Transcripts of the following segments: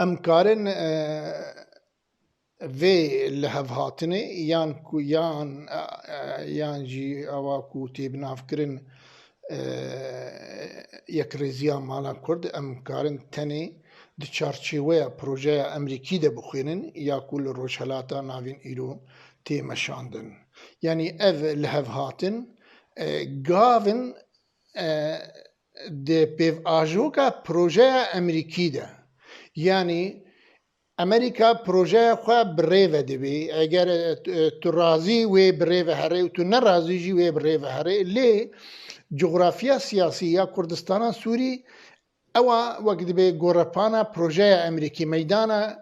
ام کارن في اللي هاتني یان جی اوا کو تیب نافکرن یکریزیا مالا کرد ام کارن تنی د چارچوه پروژه امریکی ده بخوینن یا کل روشهلاتا ناوین ایرو تی مشاندن یعنی اف اللي هاتن گاون ده پیو آجوکا پروژه امریکی ده یعنی امریکا پروژه خو بریو دبی اگر تو راضی و بریو هره و تو ناراضی جی و بریو هره لی جغرافیا سیاسیه کردستان سوری او وقت به گورپانا پروژه امریکی میدان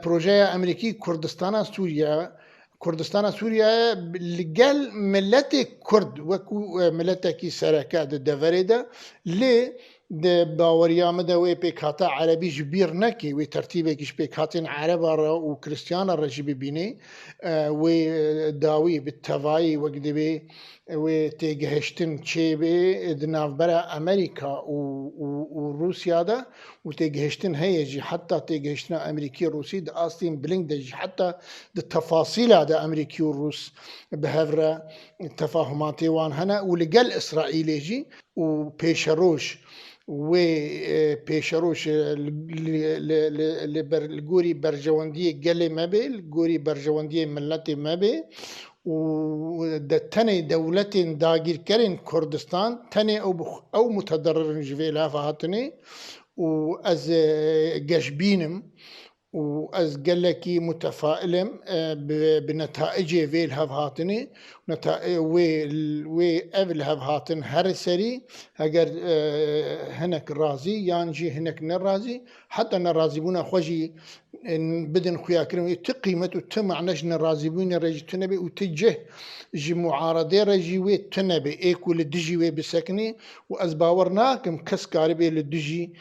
پروژه امریکی کردستان سوریا لگل ملت کرد وکو ملت کی سرکه ده دورده لی ده باوریامه ده وی پیکاتا عربی جبیر نکی وی ترتیبه کش پیکاتین عرب را و کریستیان را جبی بینی وی داوی بالتوایی وقت به وی تیگهشتن چه به دنافبرا امریکا و روسیا ده و تیگهشتن هیجی حتی تیگهشتن امریکی روسی ده آستین بلنگ ده حتی ده تفاصیل ده امریکی و روس به هفره تفاهماتی وان هنه و لگل اسرائیلی جی و پیشروش و پیشروش لگوری برجواندی گل مبه لگوری برجواندی ملت مبه و ده تنه دولت داگیر کرن کردستان تنه او متضرر جوی لافهاتنه و از گشبینم و از قالكي متفائلم بنتائج في الهبهاتني وي قبل هبهاتن هر سري اگر هنك راضي يانجي هنك نراضي حتى نراضي بونا خوجي بدن خويا كريم تقيمة وتمعناش نراضي بونا رجي تنبي وتجه جي معارضة رجي وي تنبي ايكو لدجي وي بسكني واز باورناكم كس كاربي لدجي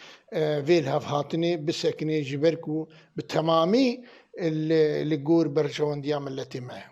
في الهبهاتني بسكني جبركو بتمامي اللي جور برجوان ديام التي معه